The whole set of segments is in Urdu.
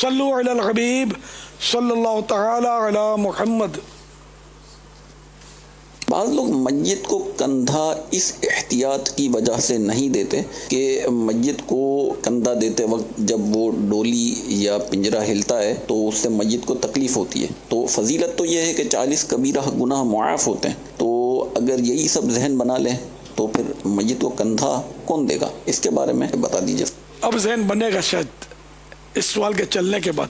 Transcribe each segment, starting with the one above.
صلو علی الحبیب صلی اللہ تعالی علی محمد۔ بعض لوگ میت کو کندھا اس احتیاط کی وجہ سے نہیں دیتے کہ میت کو کندھا دیتے وقت جب وہ ڈولی یا پنجرہ ہلتا ہے تو اس سے میت کو تکلیف ہوتی ہے، تو فضیلت تو یہ ہے کہ 40 کبیرہ گناہ معاف ہوتے ہیں، تو اگر یہی سب ذہن بنا لیں تو پھر میت کو کندھا کون دے گا؟ اس کے بارے میں بتا دیجیے۔ اب ذہن بنے گا شاید اس سوال کے چلنے کے بعد،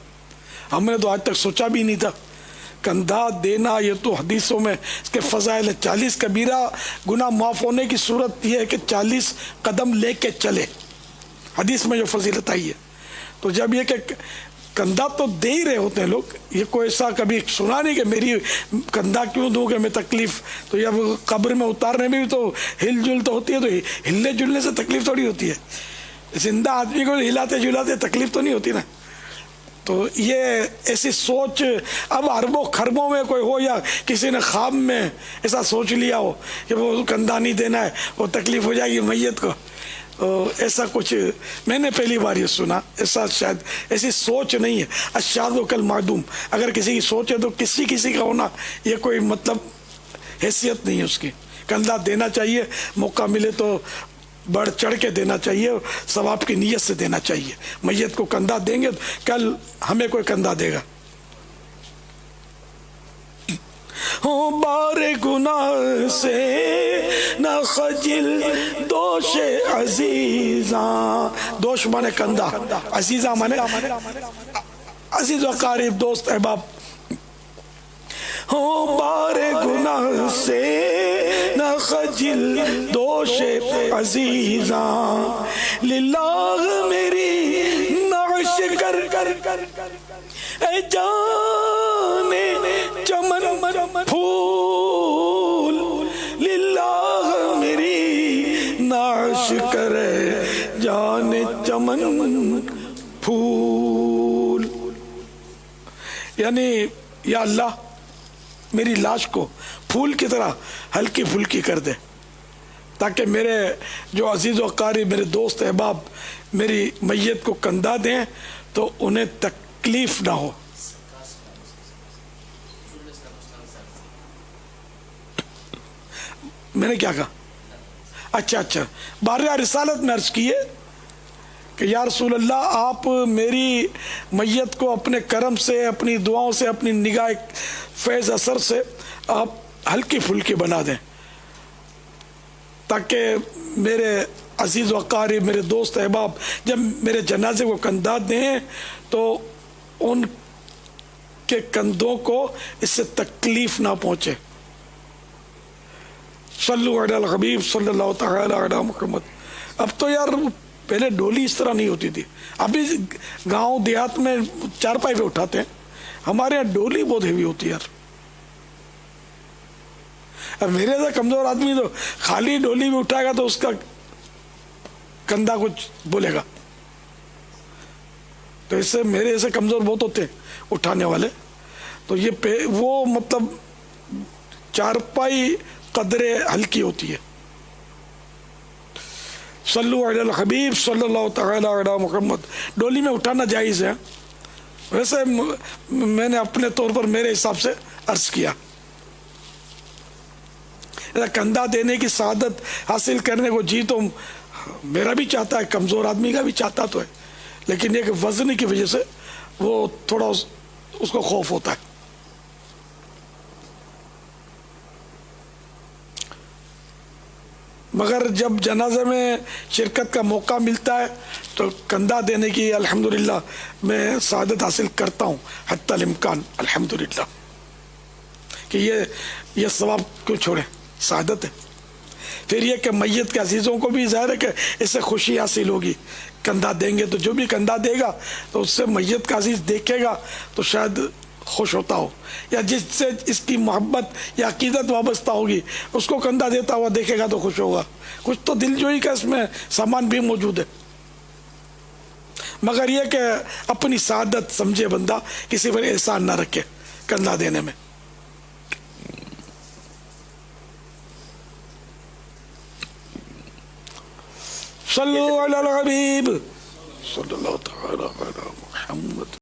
ہم نے تو آج تک سوچا بھی نہیں تھا۔ کندھا دینا یہ تو حدیثوں میں اس کے فضائل 40 کبیرہ گناہ معاف ہونے کی صورت یہ ہے کہ 40 قدم لے کے چلے، حدیث میں جو فضیلت آئی ہے۔ تو جب یہ کہ کندھا تو دے ہی رہے ہوتے ہیں لوگ، یہ کوئی ایسا کبھی سنا نہیں کہ میری کندھا کیوں دوں کہ میں تکلیف، تو جب قبر میں اتارنے میں بھی تو ہل جل تو ہوتی ہے، تو ہلنے جلنے سے تکلیف تھوڑی ہوتی ہے، زندہ آدمی کو ہلاتے جلاتے تکلیف تو نہیں ہوتی نا۔ تو یہ ایسی سوچ اب اربوں خربوں میں کوئی ہو یا کسی نے خواب میں ایسا سوچ لیا ہو کہ وہ کندھا نہیں دینا ہے، وہ تکلیف ہو جائے گی میت کو، تو ایسا کچھ میں نے پہلی بار یہ سنا۔ ایسا شاید ایسی سوچ نہیں ہے، الشاذ کل معدوم، اگر کسی کی سوچ ہے تو کسی کا ہونا یہ کوئی مطلب حیثیت نہیں ہے اس کی۔ کندھا دینا چاہیے، موقع ملے تو بڑھ چڑھ کے دینا چاہیے، ثواب کی نیت سے دینا چاہیے۔ میت کو کندھا دیں گے کل ہمیں کوئی کندھا دے گا۔ بار گناہ سے نہ خجل دوش عزیزاں، دوش مانے کندھا، عزیزاں مانے عزیز و قریب، دوست احباب۔ بار گناہ سے نہ خجل دوش عزیزاں، للہ میری نعش کر اے جانے چمن پھول، للہ میری نعش کرے جانے چمن پھول، یعنی یا اللہ میری لاش کو پھول کی طرح ہلکی پھلکی کر دے، تاکہ میرے جو عزیز و قریب میرے دوست احباب میری میت کو کندھا دیں تو انہیں تکلیف نہ ہو۔ میں نے کیا کہا؟ اچھا بارہ رسالت میں عرض کیے کہ یا رسول اللہ آپ میری میت کو اپنے کرم سے، اپنی دعاؤں سے، اپنی نگاہ فیض اثر سے آپ ہلکی پھلکی بنا دیں، تاکہ میرے عزیز و قریب میرے دوست احباب جب میرے جنازے کو کندھا دیں تو ان کے کندھوں کو اس سے تکلیف نہ پہنچے۔ صلو علی الحبیب صلی اللہ تعالی علی محمد۔ اب تو یار پہلے ڈولی اس طرح نہیں ہوتی تھی، ابھی گاؤں دیہات میں چارپائی پہ اٹھاتے ہیں، ہمارے یہاں ڈولی بہت ہیوی ہوتی ہے یار۔ اب میرے سے کمزور آدمی تو خالی ڈولی بھی اٹھائے گا تو اس کا کندھا کچھ بولے گا، تو اس سے میرے ایسے کمزور بہت ہوتے ہیں اٹھانے والے، تو یہ وہ مطلب چارپائی قدرے ہلکی ہوتی ہے۔ صلو علی الحبیب صلی اللہ تعالی علی محمد۔ ڈولی میں اٹھانا جائز ہے، ویسے میں نے اپنے طور پر میرے حساب سے عرض کیا، کندھا دینے کی سعادت حاصل کرنے کو جی تو میرا بھی چاہتا ہے، کمزور آدمی کا بھی چاہتا تو ہے، لیکن یہ کہ وزن کی وجہ سے وہ تھوڑا اس کو خوف ہوتا ہے۔ مگر جب جنازے میں شرکت کا موقع ملتا ہے تو کندھا دینے کی الحمدللہ میں سعادت حاصل کرتا ہوں حتی الامکان، الحمدللہ، کہ یہ ثواب کیوں چھوڑے، سعادت ہے۔ پھر یہ کہ میت کے عزیزوں کو بھی ظاہر ہے کہ اس سے خوشی حاصل ہوگی، کندھا دیں گے تو جو بھی کندھا دے گا تو اس سے میت کا عزیز دیکھے گا تو شاید خوش ہوتا ہو، یا جس سے اس کی محبت یا عقیدت وابستہ ہوگی اس کو کندھا دیتا ہوا دیکھے گا تو خوش ہوگا۔ کچھ تو دل جوئی کا اس میں سامان بھی موجود ہے، مگر یہ کہ اپنی سعادت سمجھے بندہ، کسی پر احسان نہ رکھے کندھا دینے میں۔ صلو علی الحبیب صلی اللہ تعالی علی محمد۔